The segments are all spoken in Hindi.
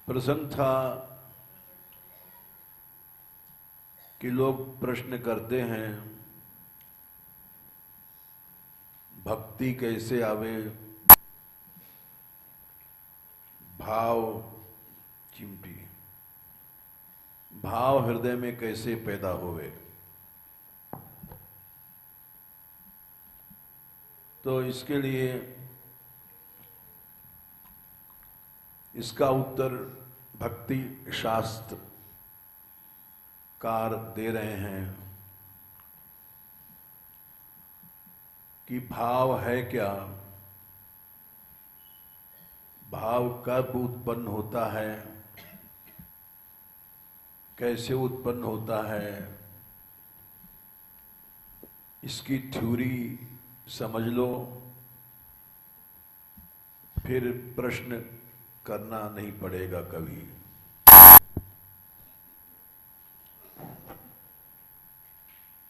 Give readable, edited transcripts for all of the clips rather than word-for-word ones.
प्रसंग था कि लोग प्रश्न करते हैं भक्ति कैसे आवे, भाव चिमटी भाव हृदय में कैसे पैदा होवे। तो इसके लिए इसका उत्तर भक्ति शास्त्र कार दे रहे हैं कि भाव है क्या, भाव कब उत्पन्न होता है, कैसे उत्पन्न होता है, इसकी थ्योरी समझ लो, फिर प्रश्न करना नहीं पड़ेगा कभी।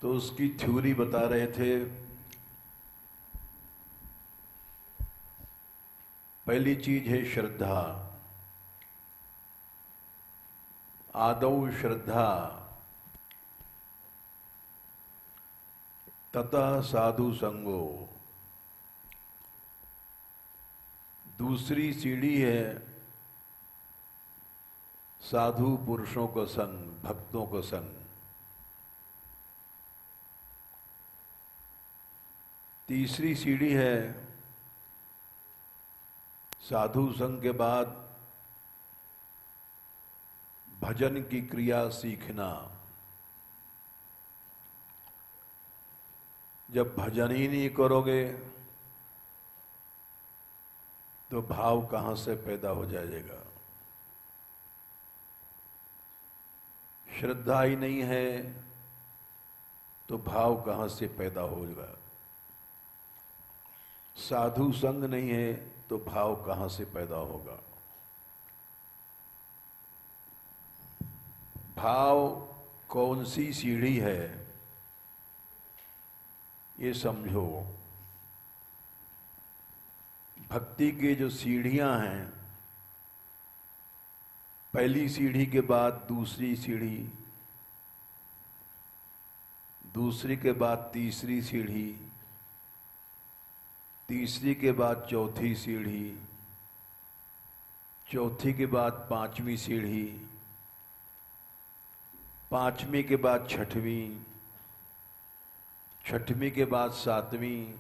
तो उसकी थ्योरी बता रहे थे। पहली चीज है श्रद्धा। आदौ श्रद्धा ततः साधु संगो। दूसरी सीढ़ी है साधु पुरुषों का संग, भक्तों का संग। तीसरी सीढ़ी है साधु संग के बाद भजन की क्रिया सीखना। जब भजन ही नहीं करोगे तो भाव कहां से पैदा हो जाएगा। श्रद्धा ही नहीं है तो भाव कहां से पैदा होगा। साधु संग नहीं है तो भाव कहां से पैदा होगा। भाव कौन सी सीढ़ी है ये समझो। भक्ति के जो सीढ़ियां हैं, पहली सीढ़ी के बाद दूसरी सीढ़ी, दूसरी के बाद तीसरी सीढ़ी, तीसरी के बाद चौथी सीढ़ी, चौथी के बाद पांचवी सीढ़ी, पांचवी के बाद छठवीं, छठवीं के बाद सातवीं,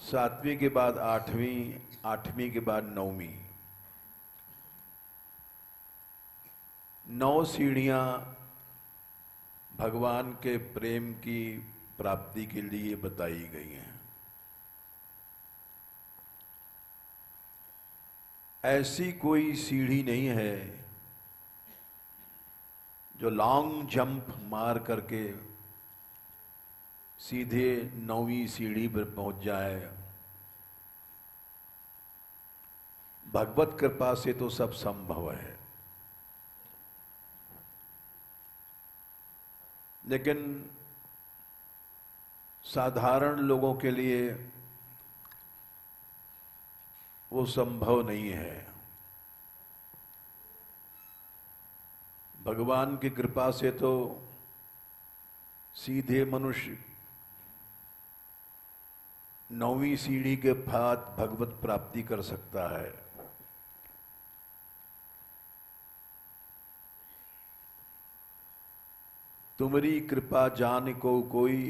सातवीं के बाद आठवीं, आठवीं के बाद नौवीं। 9 सीढ़ियां भगवान के प्रेम की प्राप्ति के लिए बताई गई हैं। ऐसी कोई सीढ़ी नहीं है जो लॉन्ग जंप मार करके सीधे 9वीं सीढ़ी पर पहुंच जाए। भगवत कृपा से तो सब संभव है, लेकिन साधारण लोगों के लिए वो संभव नहीं है। भगवान की कृपा से तो सीधे मनुष्य 9वीं सीढ़ी के बाद भगवत प्राप्ति कर सकता है। तुम्हारी कृपा जान को कोई,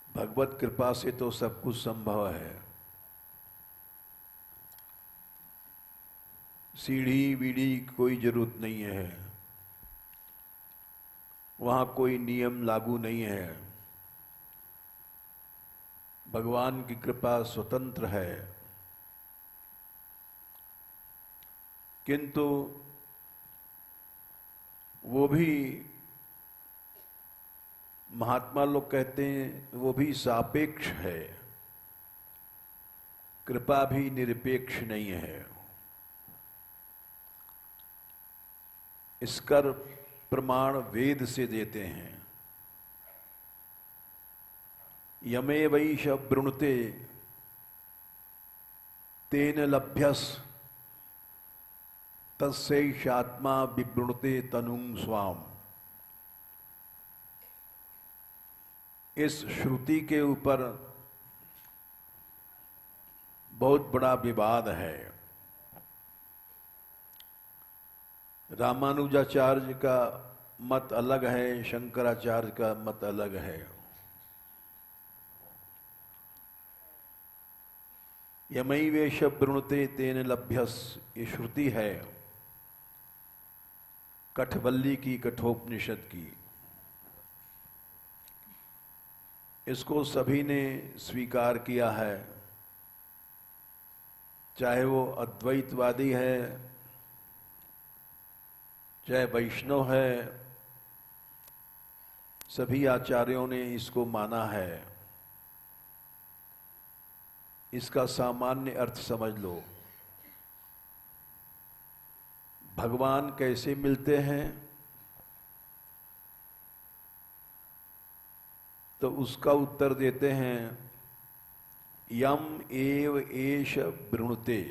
भगवत कृपा से तो सब कुछ संभव है। सीढ़ी वीढ़ी कोई जरूरत नहीं है, वहां कोई नियम लागू नहीं है। भगवान की कृपा स्वतंत्र है। किंतु वो भी, महात्मा लोग कहते हैं, वो भी सापेक्ष है। कृपा भी निरपेक्ष नहीं है। इसका प्रमाण वेद से देते हैं। यमे वैष वृणुते तेन लभ्यस तस्यैषात्मा विवृणुते तनुं स्वाम। इस श्रुति के ऊपर बहुत बड़ा विवाद है। रामानुजाचार्य का मत अलग है, शंकराचार्य का मत अलग है। यमैवेश वृणुते तेन लभ्यस, ये श्रुति है कठवल्ली की, कठोपनिषद की। इसको सभी ने स्वीकार किया है, चाहे वो अद्वैतवादी है, चाहे वैष्णव है, सभी आचार्यों ने इसको माना है। इसका सामान्य अर्थ समझ लो। भगवान कैसे मिलते हैं, तो उसका उत्तर देते हैं यम एव एष वृणुते।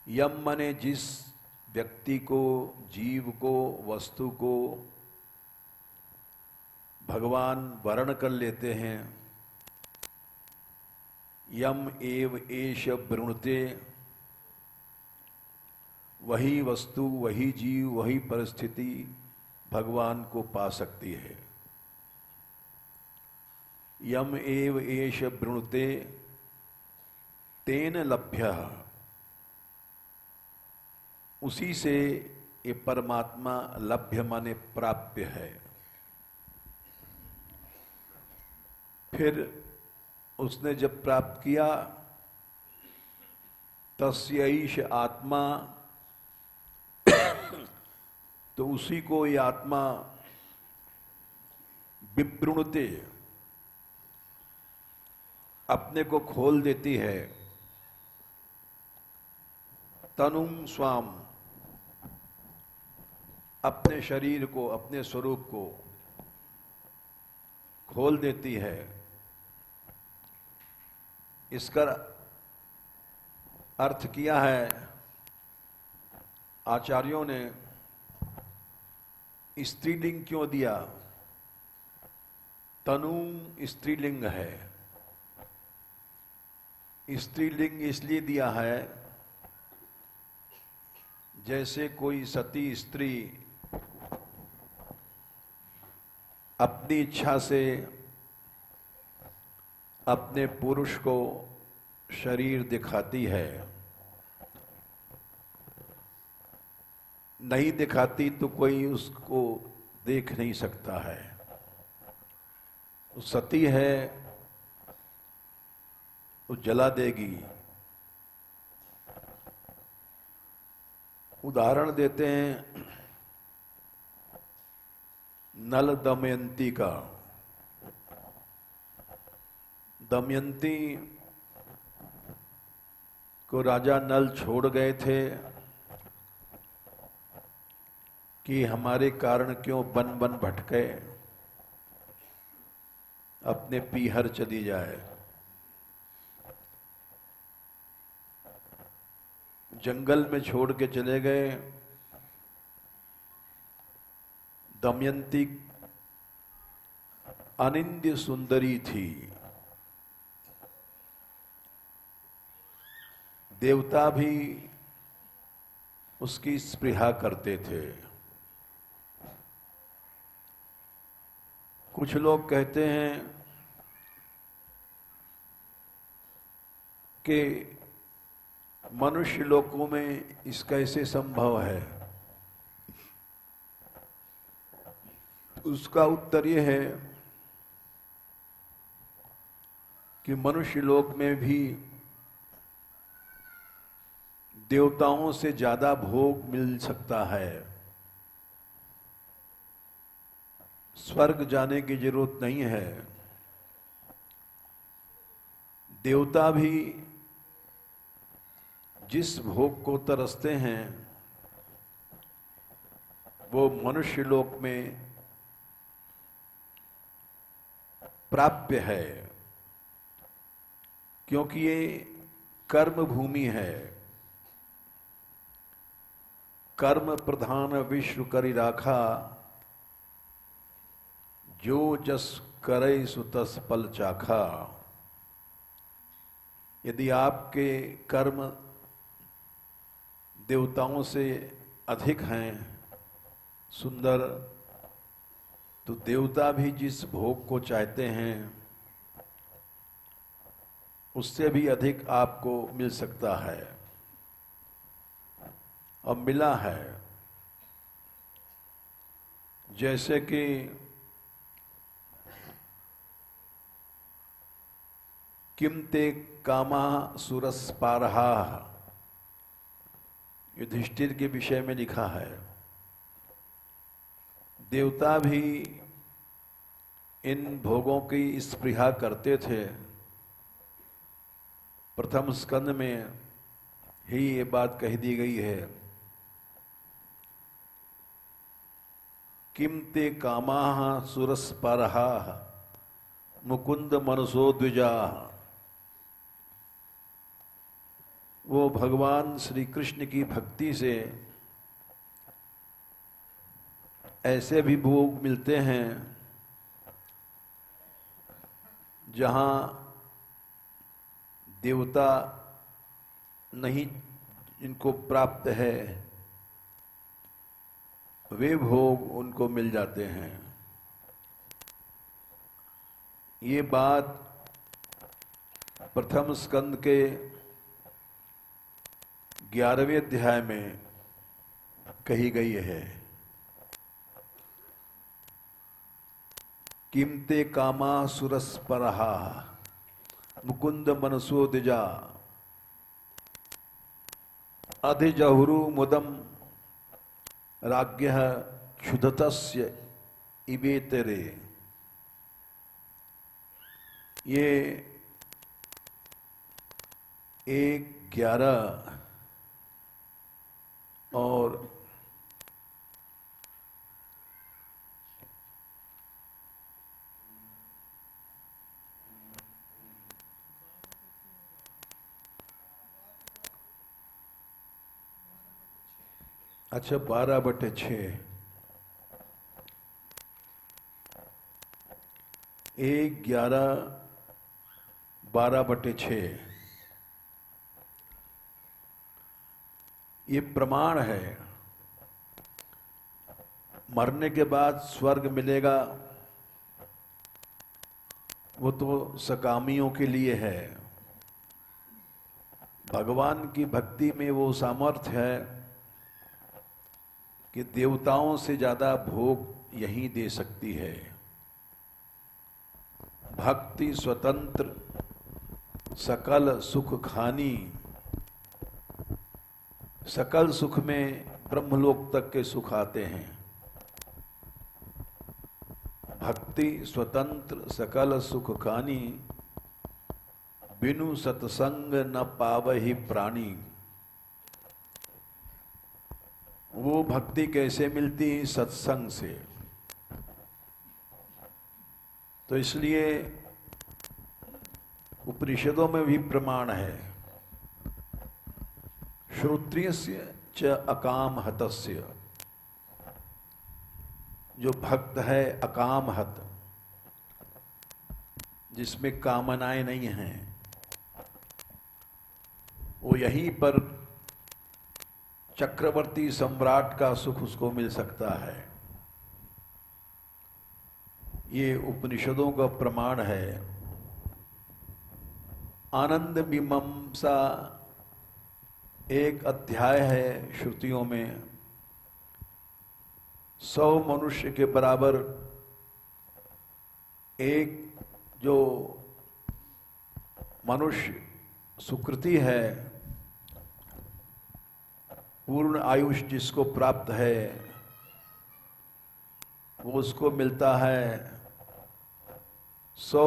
यम माने जिस व्यक्ति को, जीव को, वस्तु को भगवान वर्ण कर लेते हैं, यम एव एष वृणुते, वही वस्तु, वही जीव, वही परिस्थिति भगवान को पा सकती है। यम एव एष वृणुते तेन लभ्यः, उसी से ये परमात्मा लभ्य माने प्राप्य है। फिर उसने जब प्राप्त किया, तस्यैष आत्मा, तो उसी को ये आत्मा विवृणुते, अपने को खोल देती है। तनुं स्वाम, अपने शरीर को, अपने स्वरूप को खोल देती है। इसका अर्थ किया है आचार्यों ने। स्त्रीलिंग क्यों दिया? तनु स्त्रीलिंग है। स्त्रीलिंग इसलिए दिया है, जैसे कोई सती स्त्री अपनी इच्छा से अपने पुरुष को शरीर दिखाती है, नहीं दिखाती तो कोई उसको देख नहीं सकता है। वो सती है, वो जला देगी। उदाहरण देते हैं नल दमयंती का। दमयंती को राजा नल छोड़ गए थे कि हमारे कारण क्यों बन बन भटके, अपने पीहर चली जाए। जंगल में छोड़ के चले गए। दमयंती अनिंद्य सुंदरी थी। देवता भी उसकी स्पृहा करते थे। कुछ लोग कहते हैं कि मनुष्य लोकों में इसका कैसे संभव है। उसका उत्तर यह है कि मनुष्य लोक में भी देवताओं से ज्यादा भोग मिल सकता है। स्वर्ग जाने की जरूरत नहीं है। देवता भी जिस भोग को तरसते हैं वो मनुष्य लोक में प्राप्य है, क्योंकि ये कर्म भूमि है। कर्म प्रधान विश्व करि राखा, जो जस करे सो तस फल चाखा। यदि आपके कर्म देवताओं से अधिक हैं सुंदर, तो देवता भी जिस भोग को चाहते हैं उससे भी अधिक आपको मिल सकता है और मिला है। जैसे कि किम ते कामा सुरस्पारहा, युधिष्ठिर के विषय में लिखा है। देवता भी इन भोगों की स्पृहा करते थे। प्रथम स्कंद में ही ये बात कह दी गई है। किम ते कामाः सुरस्परहाः मुकुंद मनसो द्विजा। वो भगवान श्री कृष्ण की भक्ति से ऐसे भी भोग मिलते हैं जहां देवता नहीं इनको प्राप्त है, वे भोग उनको मिल जाते हैं। ये बात प्रथम स्कंद के 11वें अध्याय में कही गई है। किमते कामा सुरस्परहा मुकुंद मनसो द्विजा, अधिजहुरु मुदम राज्ञः क्षुधतस्य इवेतरे। ये 1:11 और अच्छा 12/6 1:11 12/6 ये प्रमाण है। मरने के बाद स्वर्ग मिलेगा वो तो सकामियों के लिए है। भगवान की भक्ति में वो सामर्थ्य है कि देवताओं से ज्यादा भोग यही दे सकती है। भक्ति स्वतंत्र सकल सुख खानी। सकल सुख में ब्रह्मलोक तक के सुख आते हैं। भक्ति स्वतंत्र सकल सुख खानी, बिनु सत्संग न पावहि प्राणी। वो भक्ति कैसे मिलती? सत्संग से। तो इसलिए उपनिषदों में भी प्रमाण है, श्रोत्रियस्य च अकाम हतस्य। जो भक्त है अकाम हत, जिसमें कामनाएं नहीं हैं, वो यहीं पर चक्रवर्ती सम्राट का सुख उसको मिल सकता है। ये उपनिषदों का प्रमाण है। आनंद मीमांसा एक अध्याय है श्रुतियों में। 100 मनुष्य के बराबर एक जो मनुष्य सुकृति है, पूर्ण आयुष जिसको प्राप्त है, वो उसको मिलता है। 100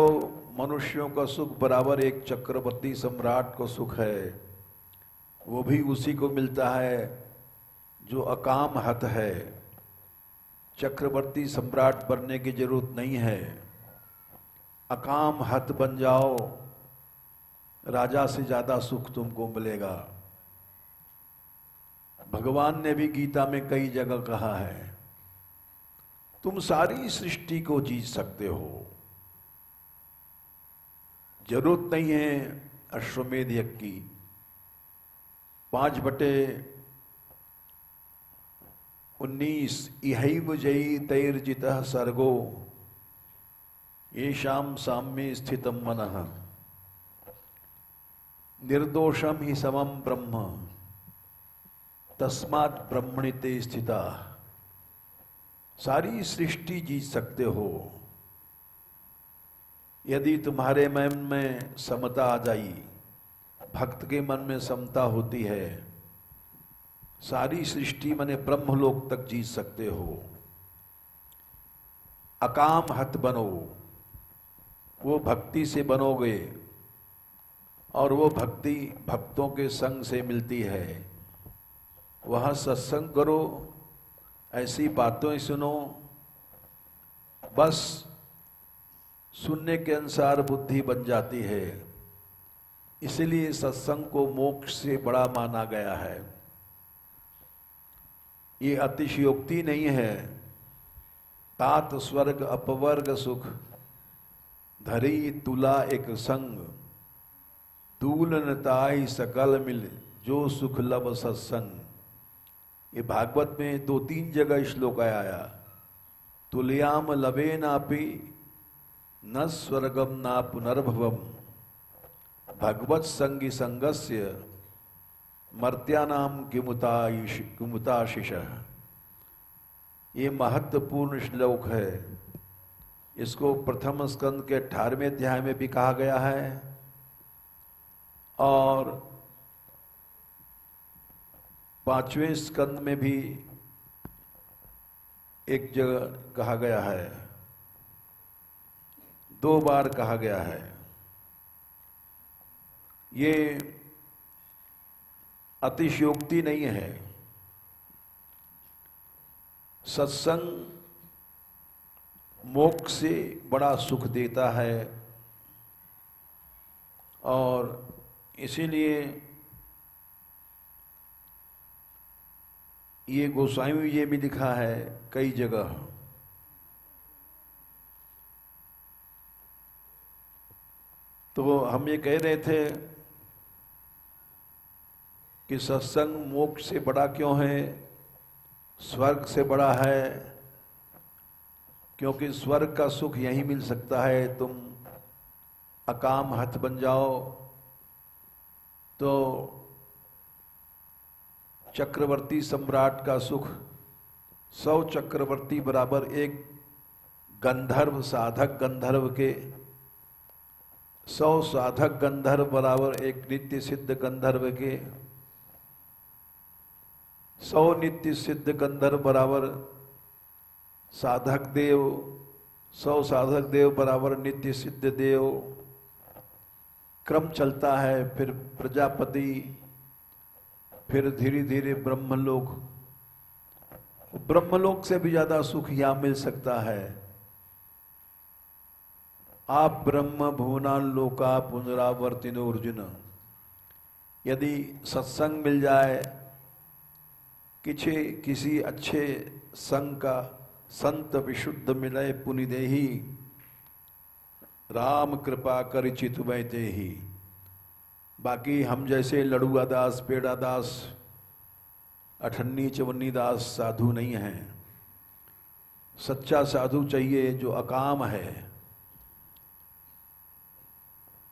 मनुष्यों का सुख बराबर एक चक्रवर्ती सम्राट को सुख है। वो भी उसी को मिलता है जो अकाम हत है। चक्रवर्ती सम्राट बनने की जरूरत नहीं है, अकाम हत बन जाओ, राजा से ज्यादा सुख तुमको मिलेगा। भगवान ने भी गीता में कई जगह कहा है, तुम सारी सृष्टि को जीत सकते हो, जरूरत नहीं है अश्वमेध यज्ञ की। 5/19 इहैव जयी तैर्जितः सर्गो येषां साम्ये स्थितं मनः निर्दोषम ही समम ब्रह्म तस्मात् ब्रह्मणि ते स्थिता। सारी सृष्टि जीत सकते हो यदि तुम्हारे मन में समता आ जाई, भक्त के मन में समता होती है, सारी सृष्टि माने ब्रह्मलोक तक जीत सकते हो। अकाम हत बनो, वो भक्ति से बनोगे और वो भक्ति भक्तों के संग से मिलती है। वह सत्संग करो, ऐसी बातें सुनो, बस सुनने के अनुसार बुद्धि बन जाती है। इसलिए सत्संग को मोक्ष से बड़ा माना गया है। ये अतिशयोक्ति नहीं है। तात स्वर्ग अपवर्ग सुख धरी तुला एक संग, तूलन ताई सकल मिल जो सुख लब सत्संग। ये भागवत में 2-3 जगह श्लोक आया। तुलयाम लवे नापि न स्वर्गम ना पुनर्भवम भगवत संगी संगस्य मर्त्यानाम किमुताशिष। ये महत्वपूर्ण श्लोक है। इसको प्रथम स्कंद के 18वें अध्याय में भी कहा गया है और 5वें स्कंद में भी एक जगह कहा गया है, 2 बार कहा गया है। ये अतिशयोक्ति नहीं है। सत्संग मोक्ष से बड़ा सुख देता है और इसीलिए ये गोस्वामी जी भी लिखा है कई जगह। तो हम ये कह रहे थे कि सत्संग मोक्ष से बड़ा क्यों है, स्वर्ग से बड़ा है, क्योंकि स्वर्ग का सुख यहीं मिल सकता है। तुम अकाम हत बन जाओ तो चक्रवर्ती सम्राट का सुख 100 चक्रवर्ती बराबर एक गंधर्व साधक गंधर्व के, 100 साधक गंधर्व बराबर एक नित्य सिद्ध गंधर्व के, 100 नित्य सिद्ध गंधर्व बराबर साधक देव, 100 साधक देव बराबर नित्य सिद्ध देव। क्रम चलता है, फिर प्रजापति, फिर धीरे धीरे ब्रह्मलोक। ब्रह्मलोक से भी ज्यादा सुख यहां मिल सकता है। आप ब्रह्म भुवनान लोका पुनरावर्तिनो अर्जुन। यदि सत्संग मिल जाए, किसी अच्छे संग का, संत विशुद्ध मिले पुनिदेही, राम कृपा कर चितुवै तेहि। बाकी हम जैसे लड़ुआ दास, पेड़ा दास, अठन्नी चवन्नी दास साधु नहीं हैं। सच्चा साधु चाहिए जो अकाम है,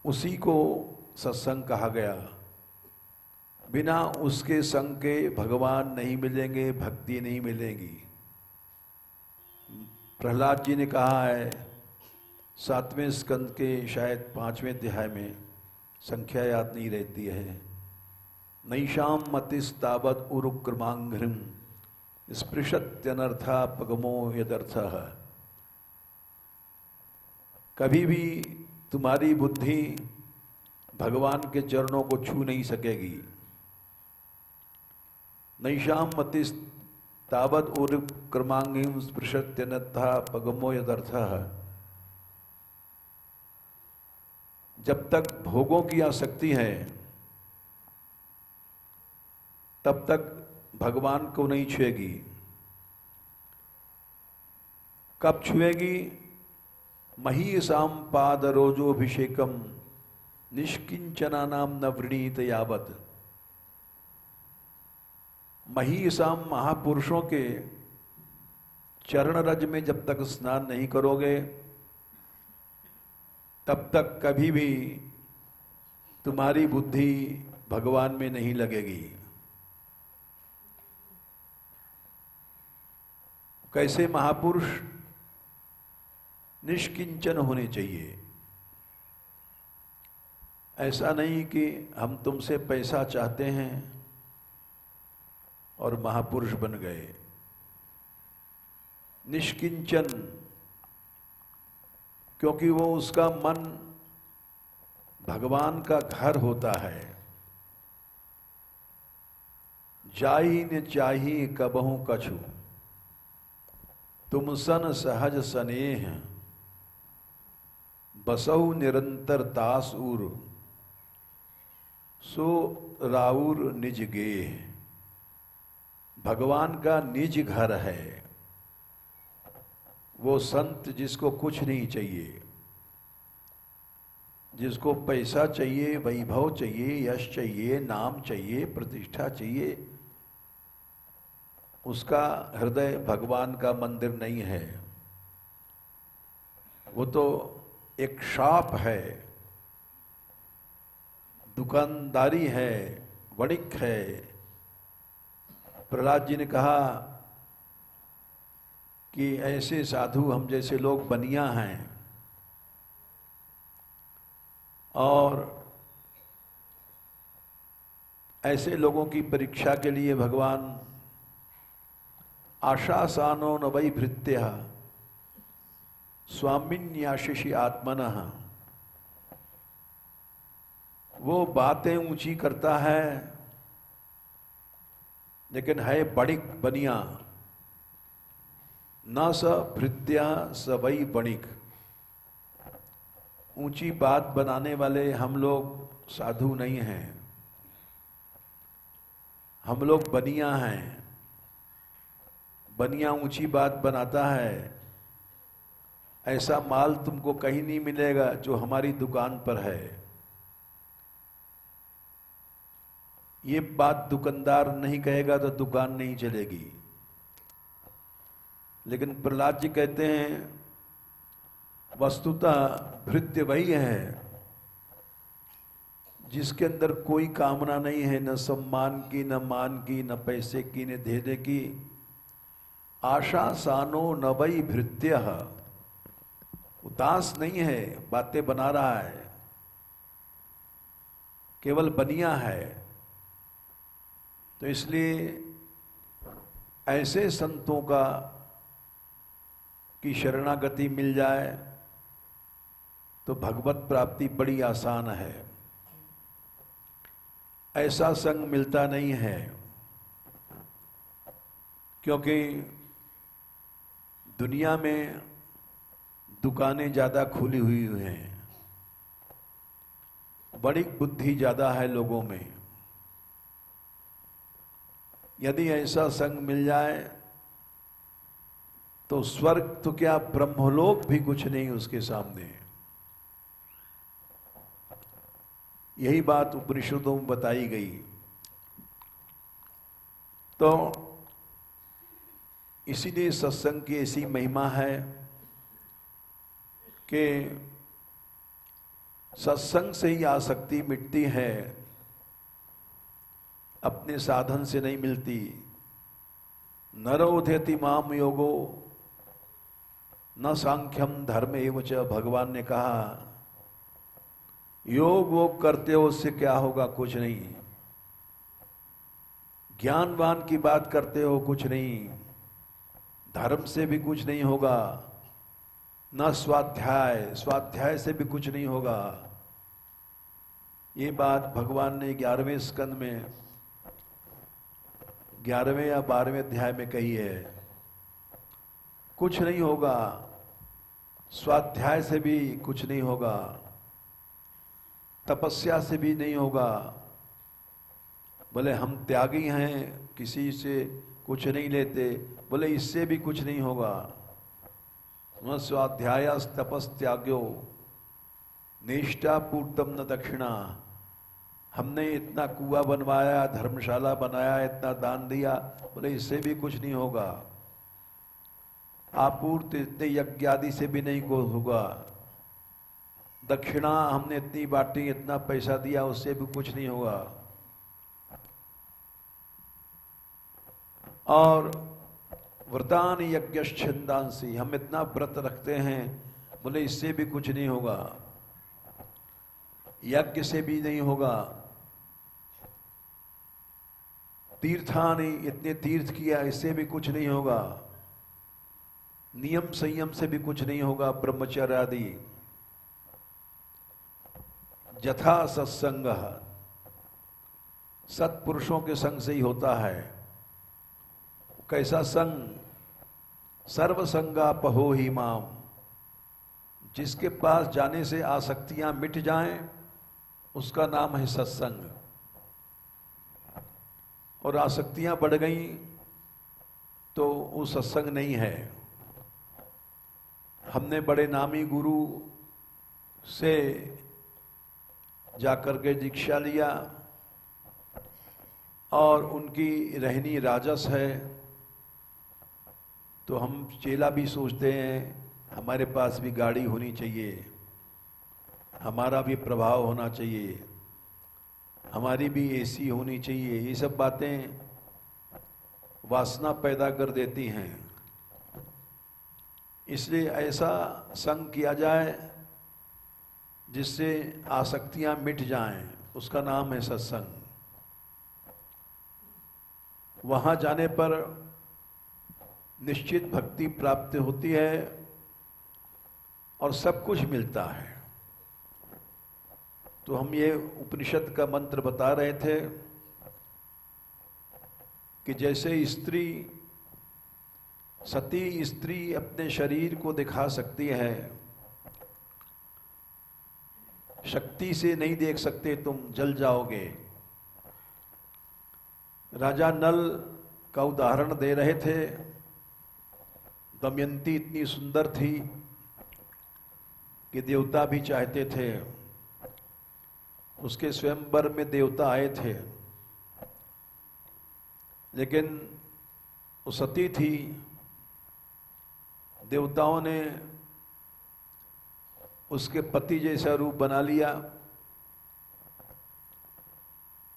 उसी को सत्संग कहा गया। बिना उसके संग के भगवान नहीं मिलेंगे, भक्ति नहीं मिलेगी। प्रहलाद जी ने कहा है 7वें स्कंद के शायद 5वें अध्याय में, संख्या याद नहीं रहती है, नैषाम मतिस्तावत उरुक्रमांघ्रिम स्पृशत्यनर्था पगमो यदर्थः। कभी भी तुम्हारी बुद्धि भगवान के चरणों को छू नहीं सकेगी। नैषाम मतिस्तावत उरुक्रमांघ्रिम स्पृशत्यनर्था पगमो यदर्थः। जब तक भोगों की आसक्ति है तब तक भगवान को नहीं छुएगी। कब छुएगी? महीसाम पाद रोजोभिषेकम निष्किंचना नाम न वृणीत यावत। महीसाम महापुरुषों के चरण रज में जब तक स्नान नहीं करोगे तब तक कभी भी तुम्हारी बुद्धि भगवान में नहीं लगेगी। कैसे महापुरुष? निष्किंचन होने चाहिए। ऐसा नहीं कि हम तुमसे पैसा चाहते हैं और महापुरुष बन गए। निष्किंचन, क्योंकि वो उसका मन भगवान का घर होता है। जाई न चाही कबहू कछु, तुम सन सहज स्नेह, बसहु निरंतर दास उर, सो राउर निज गेह। भगवान का निज घर है वो संत जिसको कुछ नहीं चाहिए, जिसको पैसा चाहिए, वैभव चाहिए, यश चाहिए, नाम चाहिए, प्रतिष्ठा चाहिए, उसका हृदय भगवान का मंदिर नहीं है। वो तो एक शॉप है, दुकानदारी है, वणिक है। प्रहलाद जी ने कहा कि ऐसे साधु हम जैसे लोग बनिया हैं और ऐसे लोगों की परीक्षा के लिए भगवान आशासानो न वै भृत्या स्वामिन्याशिषि आत्मनः, वो बातें ऊंची करता है लेकिन है बणिक बनिया। न स भृत्या स वै बणिक। ऊंची बात बनाने वाले हम लोग साधु नहीं हैं, हम लोग बनिया हैं। बनिया ऊंची बात बनाता है। ऐसा माल तुमको कहीं नहीं मिलेगा जो हमारी दुकान पर है। ये बात दुकानदार नहीं कहेगा तो दुकान नहीं चलेगी। लेकिन प्रहलाद जी कहते हैं वस्तुतः भृत्य वही है जिसके अंदर कोई कामना नहीं है, न सम्मान की, न मान की, न पैसे की, न देने की। आशा सानो न वै भृत्य, उदास नहीं है, बातें बना रहा है, केवल बनिया है। तो इसलिए ऐसे संतों का की शरणागति मिल जाए तो भगवत प्राप्ति बड़ी आसान है। ऐसा संग मिलता नहीं है क्योंकि दुनिया में दुकानें ज्यादा खुली हुई हैं, बड़ी बुद्धि ज्यादा है लोगों में। यदि ऐसा संग मिल जाए तो स्वर्ग तो क्या ब्रह्मलोक भी कुछ नहीं उसके सामने। यही बात उपनिषदों में बताई गई। तो इसीलिए सत्संग की ऐसी महिमा है कि सत्संग से ही आसक्ति मिटती है, अपने साधन से नहीं मिलती। नरोध्यति माम योगो न सांख्यम धर्म एव च। भगवान ने कहा योग वोग करते हो उससे क्या होगा, कुछ नहीं। ज्ञानवान की बात करते हो, कुछ नहीं। धर्म से भी कुछ नहीं होगा, न स्वाध्याय से भी कुछ नहीं होगा। ये बात भगवान ने 11वें स्कंद में 11वें या 12वें अध्याय में कही है। कुछ नहीं होगा, स्वाध्याय से भी कुछ नहीं होगा, तपस्या से भी नहीं होगा, बोले हम त्यागी हैं, किसी से कुछ नहीं लेते। बोले इससे भी कुछ नहीं होगा। स्वाध्याय तपस्त्याग्यो निष्ठा पूर्तम न दक्षिणा। हमने इतना कुआं बनवाया, धर्मशाला बनाया, इतना दान दिया, बोले इससे भी कुछ नहीं होगा। आपूर्ति इतने यज्ञ आदि से भी नहीं को होगा। दक्षिणा हमने इतनी बांटी, इतना पैसा दिया, उससे भी कुछ नहीं होगा। और व्रतान यज्ञश्छन्दांसी, हम इतना व्रत रखते हैं, बोले इससे भी कुछ नहीं होगा, यज्ञ से भी नहीं होगा। तीर्थानि, इतने तीर्थ किया, इससे भी कुछ नहीं होगा। नियम संयम से भी कुछ नहीं होगा, ब्रह्मचर्य आदि। जथा सत्संग, सत्पुरुषों के संग से ही होता है। कैसा संग? सर्वसंगापहो ही माम, जिसके पास जाने से आसक्तियां मिट जाएं, उसका नाम है सत्संग। और आसक्तियां बढ़ गई तो वो सत्संग नहीं है। हमने बड़े नामी गुरु से जाकर के दीक्षा लिया और उनकी रहनी राजस है, तो हम चेला भी सोचते हैं हमारे पास भी गाड़ी होनी चाहिए, हमारा भी प्रभाव होना चाहिए, हमारी भी एसी होनी चाहिए। ये सब बातें वासना पैदा कर देती हैं। इसलिए ऐसा संग किया जाए जिससे आसक्तियां मिट जाएं, उसका नाम है सत्संग। वहां जाने पर निश्चित भक्ति प्राप्त होती है और सब कुछ मिलता है। तो हम ये उपनिषद का मंत्र बता रहे थे कि जैसे स्त्री, सती स्त्री अपने शरीर को दिखा सकती है, शक्ति से नहीं देख सकते, तुम जल जाओगे। राजा नल का उदाहरण दे रहे थे। दमयंती इतनी सुंदर थी कि देवता भी चाहते थे। उसके स्वयंवर में देवता आए थे, लेकिन वो सती थी। देवताओं ने उसके पति जैसा रूप बना लिया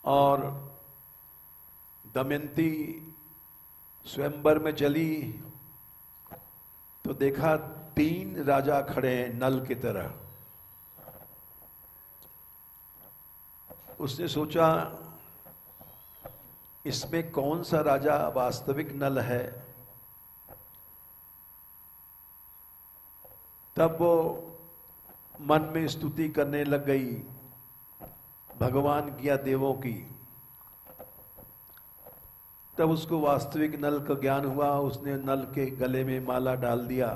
और दमयंती स्वयंवर में चली तो देखा 3 राजा खड़े हैं नल की तरह। उसने सोचा इसमें कौन सा राजा वास्तविक नल है। तब वो मन में स्तुति करने लग गई भगवान की या देवों की। तब उसको वास्तविक नल का ज्ञान हुआ। उसने नल के गले में माला डाल दिया।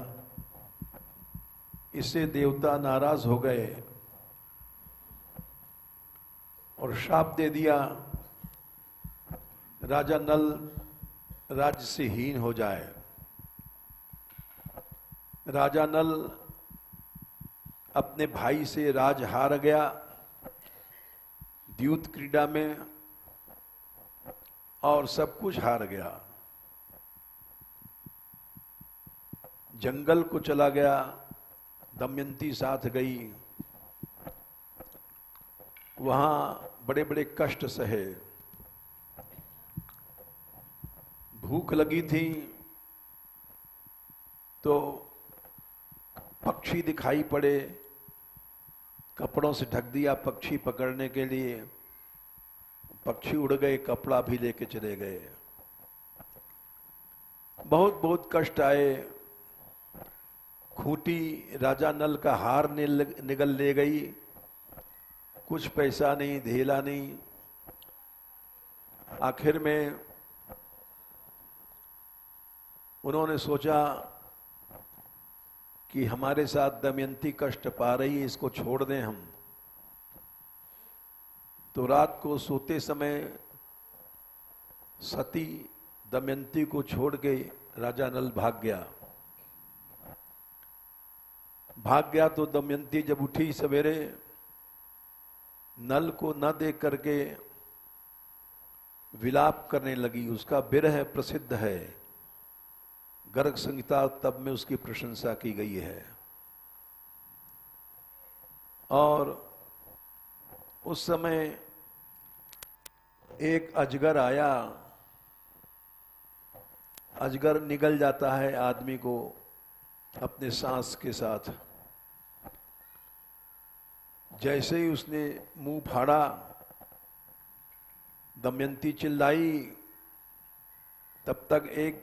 इससे देवता नाराज हो गए और शाप दे दिया राजा नल राज्य से हीन हो जाए। राजा नल अपने भाई से राज हार गया द्यूत क्रीड़ा में और सब कुछ हार गया। जंगल को चला गया, दमयंती साथ गई। वहां बड़े बड़े कष्ट सहे। भूख लगी थी तो पक्षी दिखाई पड़े, कपड़ों से ढक दिया पक्षी पकड़ने के लिए। पक्षी उड़ गए, कपड़ा भी लेके चले गए। बहुत बहुत कष्ट आए। खूंटी राजा नल का हार निगल ले गई। कुछ पैसा नहीं, धेला नहीं। आखिर में उन्होंने सोचा कि हमारे साथ दमयंती कष्ट पा रही है, इसको छोड़ दें हम। तो रात को सोते समय सती दमयंती को छोड़ के राजा नल भाग गया तो दमयंती जब उठी सवेरे, नल को न देख करके विलाप करने लगी। उसका विरह प्रसिद्ध है, गर्ग संहिता तब में उसकी प्रशंसा की गई है। और उस समय एक अजगर आया। अजगर निगल जाता है आदमी को अपने सांस के साथ। जैसे ही उसने मुंह फाड़ा, दमयंती चिल्लाई, तब तक एक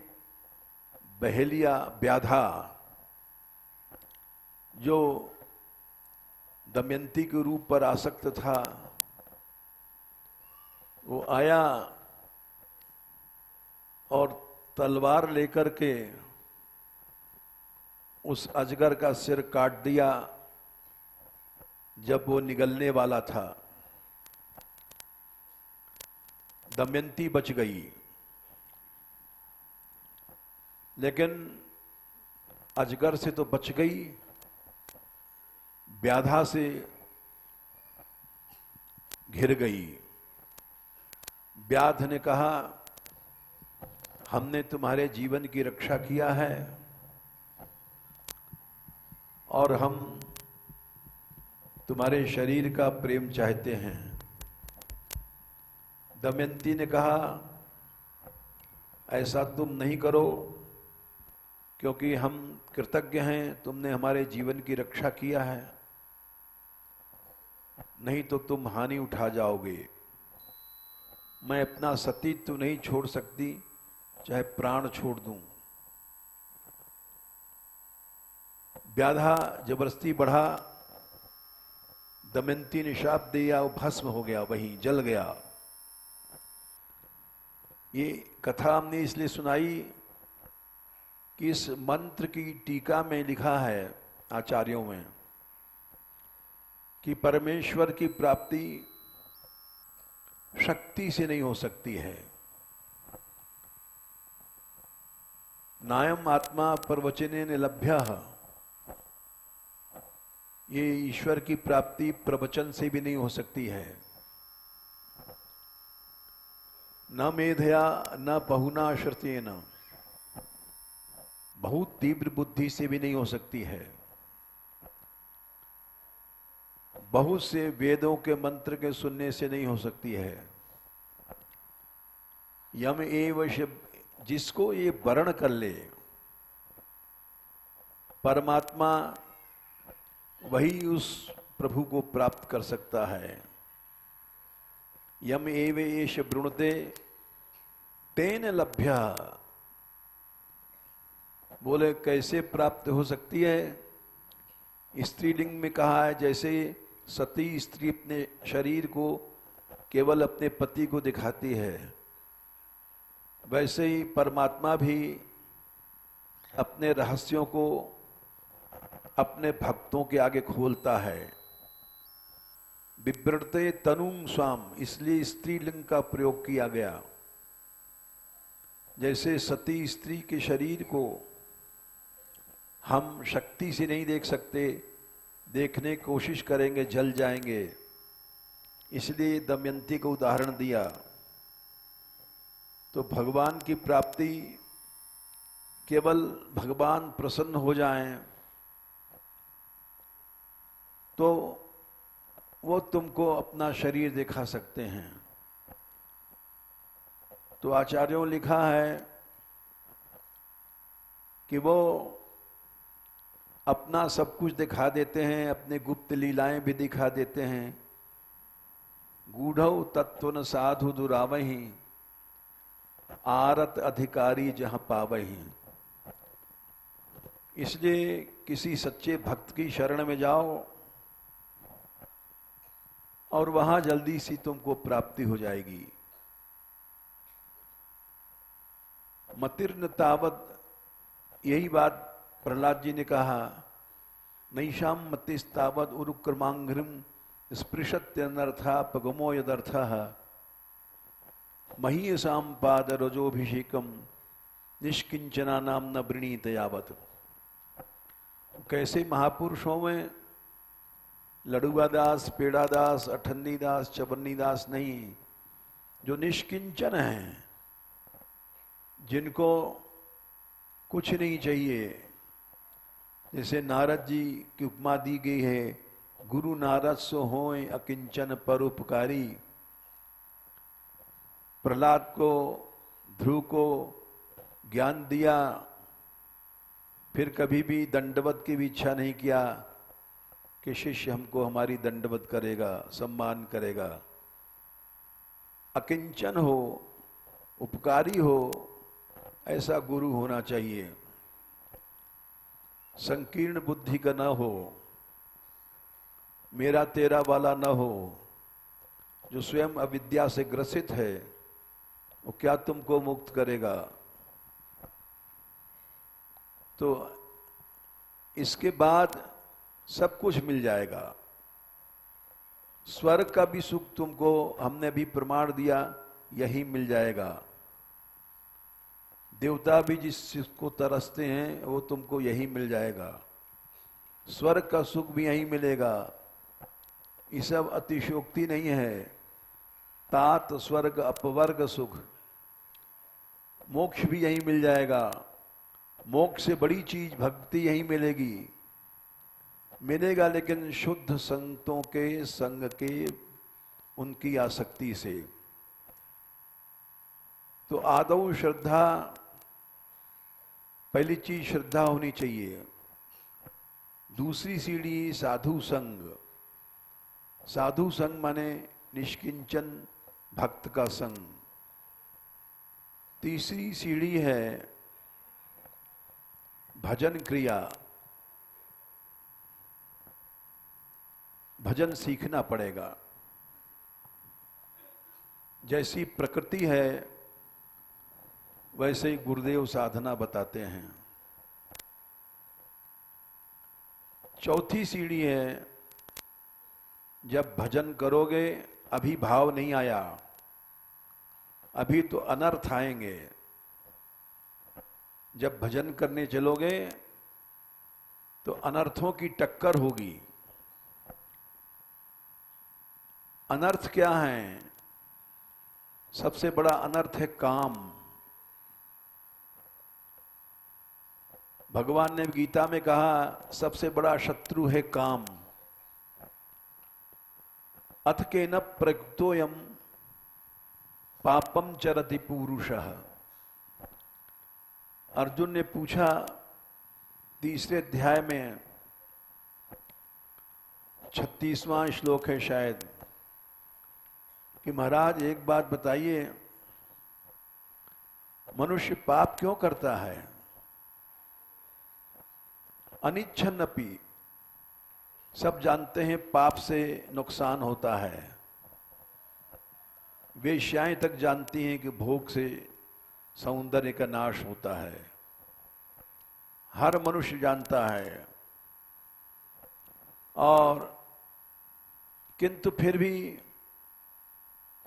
बहेलिया व्याधा जो दमयंती के रूप पर आसक्त था, वो आया और तलवार लेकर के उस अजगर का सिर काट दिया जब वो निगलने वाला था। दमयंती बच गई, लेकिन अजगर से तो बच गई, व्याधा से घिर गई। व्याध ने कहा, हमने तुम्हारे जीवन की रक्षा किया है और हम तुम्हारे शरीर का प्रेम चाहते हैं। दमयंती ने कहा, ऐसा तुम नहीं करो, क्योंकि हम कृतज्ञ हैं, तुमने हमारे जीवन की रक्षा किया है, नहीं तो तुम हानि उठा जाओगे। मैं अपना सतीत्व नहीं छोड़ सकती, चाहे प्राण छोड़ दूं। व्याधा जबरदस्ती बढ़ा, दमयंती ने शाप दिया, वो भस्म हो गया, वहीं जल गया। ये कथा हमने इसलिए सुनाई कि इस मंत्र की टीका में लिखा है आचार्यों में कि परमेश्वर की प्राप्ति शक्ति से नहीं हो सकती है। नायम आत्मा प्रवचनेन लभ्यः, ये ईश्वर की प्राप्ति प्रवचन से भी नहीं हो सकती है। न मेधया न बहुना श्रुतेन, बहुत तीव्र बुद्धि से भी नहीं हो सकती है। बहुत से वेदों के मंत्र के सुनने से नहीं हो सकती है। यम एव शिव, जिसको ये वर्ण कर ले परमात्मा, वही उस प्रभु को प्राप्त कर सकता है। यम एव एष वृणुते तेन लभ्य, बोले कैसे प्राप्त हो सकती है? स्त्रीलिंग में कहा है, जैसे सती स्त्री अपने शरीर को केवल अपने पति को दिखाती है, वैसे ही परमात्मा भी अपने रहस्यों को अपने भक्तों के आगे खोलता है। बिभ्रते तनुं स्वाम, इसलिए स्त्रीलिंग का प्रयोग किया गया। जैसे सती स्त्री के शरीर को हम शक्ति से नहीं देख सकते, देखने की कोशिश करेंगे जल जाएंगे, इसलिए दमयंती को उदाहरण दिया। तो भगवान की प्राप्ति केवल भगवान प्रसन्न हो जाएं तो वो तुमको अपना शरीर दिखा सकते हैं। तो आचार्यों लिखा है कि वो अपना सब कुछ दिखा देते हैं, अपने गुप्त लीलाएं भी दिखा देते हैं। गूढ़ौ तत्व न साधु दुरावही, आरत अधिकारी जहां पावही। इसलिए किसी सच्चे भक्त की शरण में जाओ और वहां जल्दी सी तुमको प्राप्ति हो जाएगी। मतिर्न तावत, यही बात प्रहलाद जी ने कहा, नैषाम मतिस्तावत उरुक्रमांघ्रिम स्पृशत्यनर्था पगमो यदर्थः। महीयसाम पाद रजोभिषेकम निष्किंचना नाम न वृणीत यावत। कैसे महापुरुषों में लडुआ दास, पेड़ा दास, अठन्नी दास, चबन्नी दास नहीं, जो निष्किंचन हैं, जिनको कुछ नहीं चाहिए। जैसे नारद जी की उपमा दी गई है, गुरु नारद सो होय अकिंचन परोपकारी। प्रहलाद को, ध्रुव को ज्ञान दिया, फिर कभी भी दंडवत की भी इच्छा नहीं किया कि शिष्य हमको हमारी दंडवत करेगा, सम्मान करेगा। अकिंचन हो, उपकारी हो, ऐसा गुरु होना चाहिए। संकीर्ण बुद्धि का न हो, मेरा तेरा वाला न हो। जो स्वयं अविद्या से ग्रसित है वो क्या तुमको मुक्त करेगा। तो इसके बाद सब कुछ मिल जाएगा। स्वर्ग का भी सुख तुमको, हमने भी प्रमाण दिया, यही मिल जाएगा। देवता भी जिस को तरसते हैं वो तुमको यही मिल जाएगा। स्वर्ग का सुख भी यही मिलेगा। ये सब अतिशयोक्ति नहीं है। तात स्वर्ग अपवर्ग सुख, मोक्ष भी यही मिल जाएगा। मोक्ष से बड़ी चीज भक्ति यही मिलेगी, मिलेगा, लेकिन शुद्ध संतों के संग के, उनकी आसक्ति से। तो आदौ श्रद्धा, पहली चीज श्रद्धा होनी चाहिए। दूसरी सीढ़ी साधु संग। साधु संग माने निष्किंचन भक्त का संग। तीसरी सीढ़ी है भजन क्रिया। भजन सीखना पड़ेगा। जैसी प्रकृति है वैसे ही गुरुदेव साधना बताते हैं। चौथी सीढ़ी है, जब भजन करोगे, अभी भाव नहीं आया, अभी तो अनर्थ आएंगे। जब भजन करने चलोगे तो अनर्थों की टक्कर होगी। अनर्थ क्या है? सबसे बड़ा अनर्थ है काम। भगवान ने गीता में कहा सबसे बड़ा शत्रु है काम। अथ के न प्रयुक्तोयम पापम चरति पुरुषः। अर्जुन ने पूछा तीसरे अध्याय में 36वां श्लोक है शायद, कि महाराज एक बात बताइए, मनुष्य पाप क्यों करता है? अनिच्छन्नपि, सब जानते हैं पाप से नुकसान होता है। वेश्याएं तक जानती हैं कि भोग से सौंदर्य का नाश होता है। हर मनुष्य जानता है। और किंतु फिर भी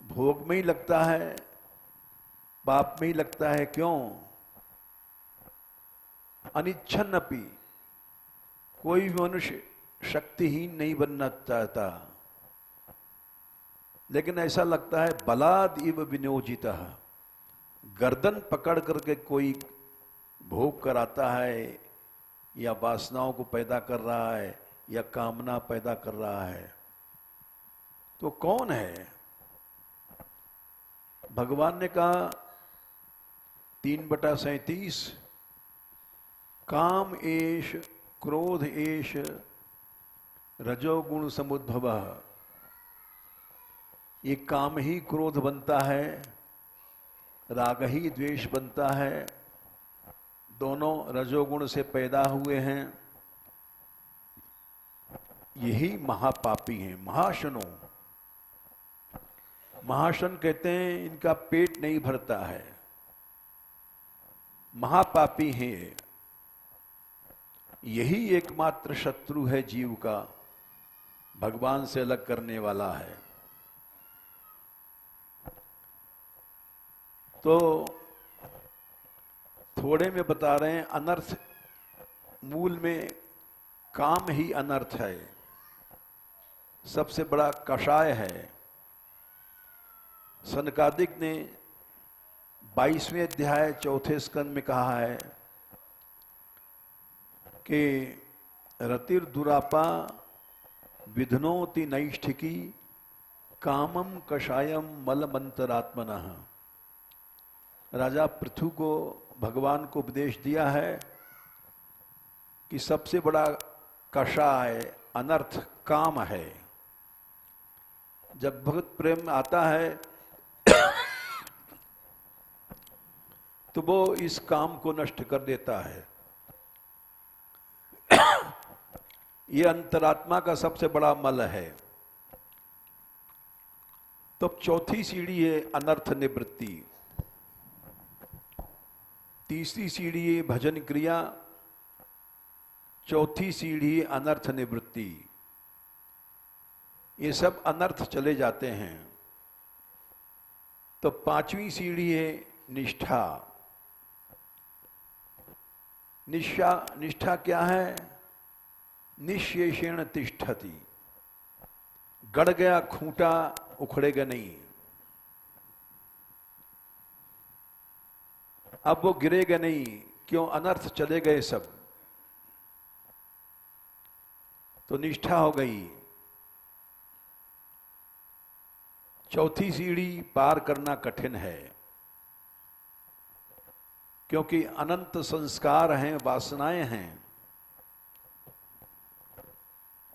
भोग में ही लगता है, पाप में ही लगता है। क्यों? अनिच्छन्नपि, कोई भी मनुष्य शक्तिहीन नहीं बनना चाहता, लेकिन ऐसा लगता है बलाद इव विनियोजितः, गर्दन पकड़ करके कोई भोग कराता है या वासनाओं को पैदा कर रहा है या कामना पैदा कर रहा है। तो कौन है? भगवान ने कहा 3/37, काम एष क्रोध एष रजोगुण समुद्भवः। ये काम ही क्रोध बनता है, राग ही द्वेष बनता है। दोनों रजोगुण से पैदा हुए हैं। यही महापापी हैं। महाशनो, महाशन कहते हैं इनका पेट नहीं भरता है, महापापी हैं। यही एकमात्र शत्रु है जीव का, भगवान से अलग करने वाला है। तो थोड़े में बता रहे हैं, अनर्थ मूल में काम ही अनर्थ है, सबसे बड़ा कषाय है। सनकादिक ने 22वें अध्याय 4थे स्कंद में कहा है कि रतिर्दुरापा विधनोति नैष्ठिकी कामम कषायम मलमंतरात्मनः। राजा पृथु को भगवान को उपदेश दिया है कि सबसे बड़ा कषाय अनर्थ काम है। जब भगवत प्रेम आता है तो वो इस काम को नष्ट कर देता है। ये अंतरात्मा का सबसे बड़ा मल है। तो चौथी सीढ़ी है अनर्थ निवृत्ति, तीसरी सीढ़ी है भजन क्रिया, चौथी सीढ़ी अनर्थ निवृत्ति। ये सब अनर्थ चले जाते हैं। तो पांचवी सीढ़ी है निष्ठा। निष्ठा क्या है? निःशेषेण तिष्ठति, गड़ गया खूंटा उखड़ेगा नहीं, अब वो गिरेगा नहीं। क्यों? अनर्थ चले गए सब, तो निष्ठा हो गई। चौथी सीढ़ी पार करना कठिन है, क्योंकि अनंत संस्कार हैं, वासनाएं हैं।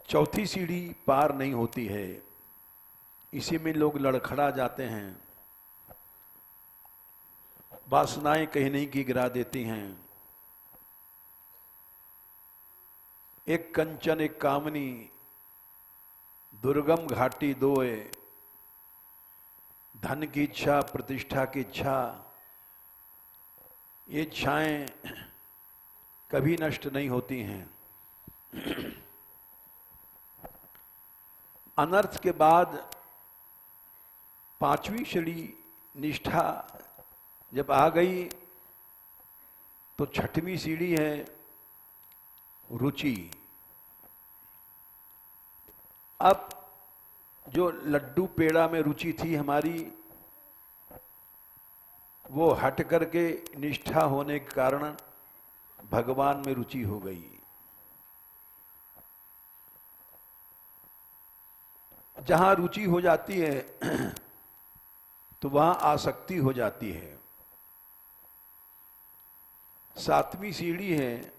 चौथी सीढ़ी पार नहीं होती है, इसी में लोग लड़खड़ा जाते हैं, वासनाएं कहीं नहीं की गिरा देती हैं। एक कंचन एक कामनी, दुर्गम घाटी दोए, धन की इच्छा, प्रतिष्ठा की इच्छा, ये इच्छाएं कभी नष्ट नहीं होती हैं। अनर्थ के बाद पांचवी सीढ़ी निष्ठा जब आ गई तो छठवीं सीढ़ी है रुचि। अब जो लड्डू पेड़ा में रुचि थी हमारी, वो हट करके निष्ठा होने के कारण भगवान में रुचि हो गई। जहां रुचि हो जाती है तो वहां आसक्ति हो जाती है। सातवीं सीढ़ी है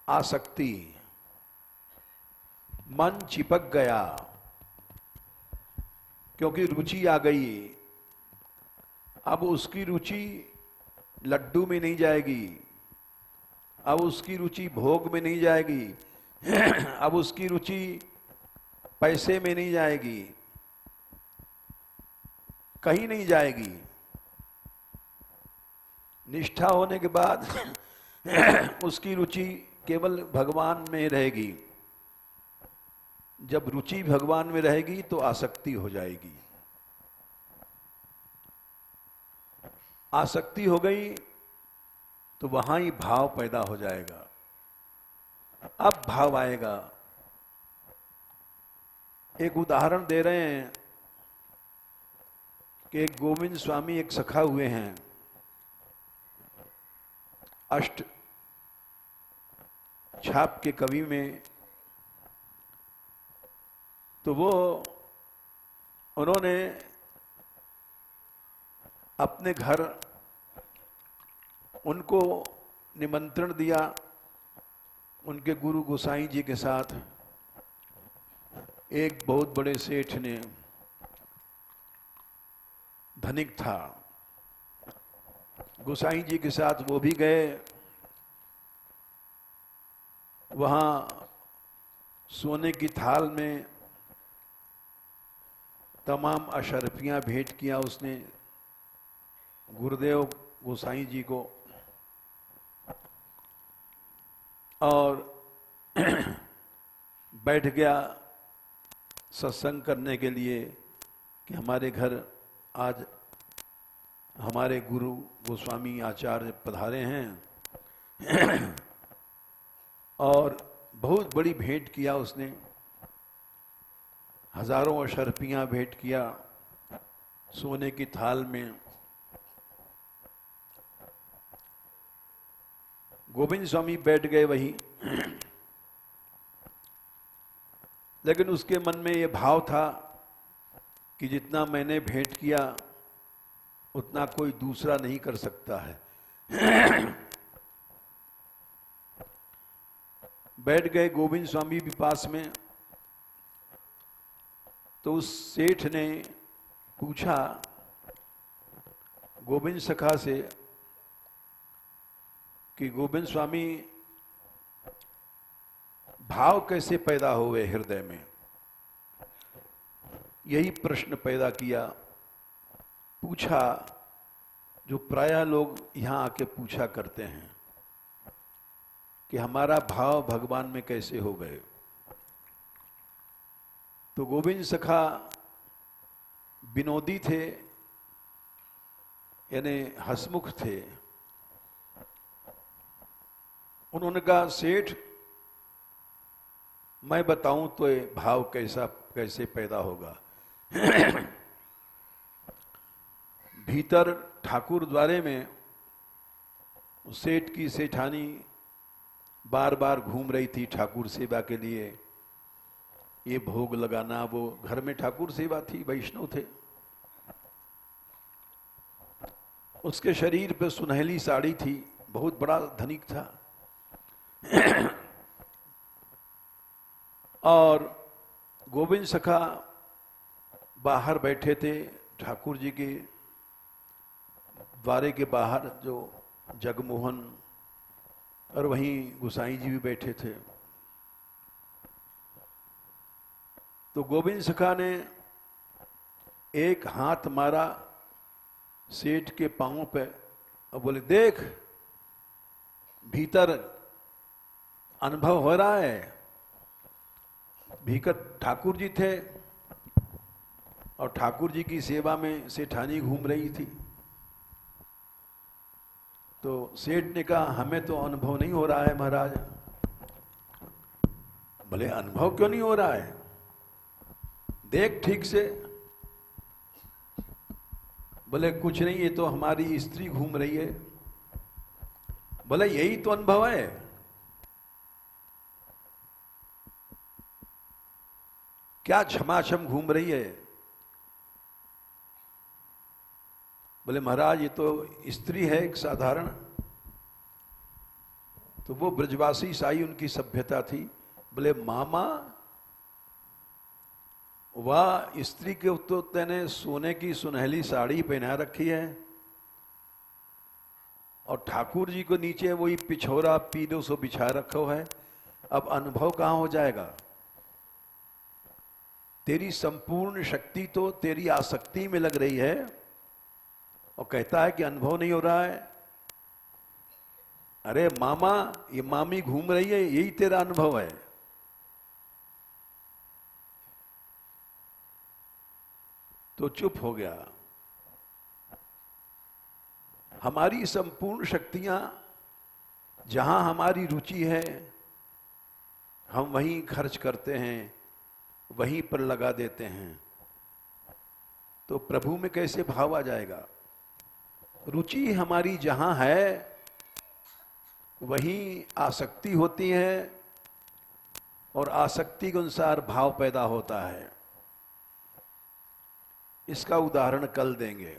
आसक्ति। मन चिपक गया, क्योंकि रुचि आ गई। अब उसकी रुचि लड्डू में नहीं जाएगी, अब उसकी रुचि भोग में नहीं जाएगी, अब उसकी रुचि पैसे में नहीं जाएगी, कहीं नहीं जाएगी। निष्ठा होने के बाद उसकी रुचि केवल भगवान में रहेगी। जब रुचि भगवान में रहेगी तो आसक्ति हो जाएगी। आसक्ति हो गई तो वहां ही भाव पैदा हो जाएगा। अब भाव आएगा। एक उदाहरण दे रहे हैं कि एक गोविंद स्वामी एक सखा हुए हैं, अष्ट छाप के कवि में। तो वो उन्होंने अपने घर उनको निमंत्रण दिया उनके गुरु गोसाई जी के साथ। एक बहुत बड़े सेठ ने, धनिक था, गोसाई जी के साथ वो भी गए। वहां सोने की थाल में तमाम अशर्फियां भेंट किया उसने गुरुदेव गोसाई जी को। और बैठ गया सत्संग करने के लिए कि हमारे घर आज हमारे गुरु गोस्वामी आचार्य पधारे हैं और बहुत बड़ी भेंट किया उसने, हजारों अशर्फियां भेंट किया सोने की थाल में। गोविंद स्वामी बैठ गए वहीं, लेकिन उसके मन में ये भाव था कि जितना मैंने भेंट किया उतना कोई दूसरा नहीं कर सकता है। बैठ गए गोविंद स्वामी भी पास में। तो उस सेठ ने पूछा गोविंद सखा से कि गोविंद स्वामी, भाव कैसे पैदा हुए हृदय में? यही प्रश्न पैदा किया, पूछा जो प्रायः लोग यहां आके पूछा करते हैं कि हमारा भाव भगवान में कैसे हो गए। तो गोविंद सखा विनोदी थे, यानी हंसमुख थे। उन्होंने कहा, सेठ मैं बताऊं तो ये भाव कैसे पैदा होगा। भीतर ठाकुर द्वारे में सेठ की सेठानी बार बार घूम रही थी ठाकुर सेवा के लिए, ये भोग लगाना, वो घर में ठाकुर सेवा थी, वैष्णव थे। उसके शरीर पे सुनहली साड़ी थी, बहुत बड़ा धनिक था। और गोविंद सखा बाहर बैठे थे ठाकुर जी के द्वारे के बाहर, जो जगमोहन, और वहीं गुसाई जी भी बैठे थे। तो गोविंद सखा ने एक हाथ मारा सेठ के पांव पे और बोले, देख भीतर अनुभव हो रहा है। भीतर ठाकुर जी थे और ठाकुर जी की सेवा में सेठानी घूम रही थी। तो सेठ ने कहा, हमें तो अनुभव नहीं हो रहा है महाराज। बोले, अनुभव क्यों नहीं हो रहा है? देख ठीक से। बोले, कुछ नहीं, ये तो हमारी स्त्री घूम रही है। बोले, यही तो अनुभव है। क्या झमाझम घूम रही है? बोले, महाराज ये तो स्त्री है एक साधारण। तो वो ब्रजवासी साई उनकी सभ्यता थी। बोले, मामा वाह, स्त्री के तो तेने सोने की सुनहली साड़ी पहना रखी है और ठाकुर जी को नीचे वही पिछोरा पीलो सो बिछा रखो है। अब अनुभव कहां हो जाएगा? तेरी संपूर्ण शक्ति तो तेरी आसक्ति में लग रही है और कहता है कि अनुभव नहीं हो रहा है। अरे मामा, ये मामी घूम रही है, यही तेरा अनुभव है। तो चुप हो गया। हमारी संपूर्ण शक्तियां जहां हमारी रुचि है हम वहीं खर्च करते हैं, वहीं पर लगा देते हैं। तो प्रभु में कैसे भाव आ जाएगा? रुचि हमारी जहां है वहीं आसक्ति होती है और आसक्ति के अनुसार भाव पैदा होता है। इसका उदाहरण कल देंगे।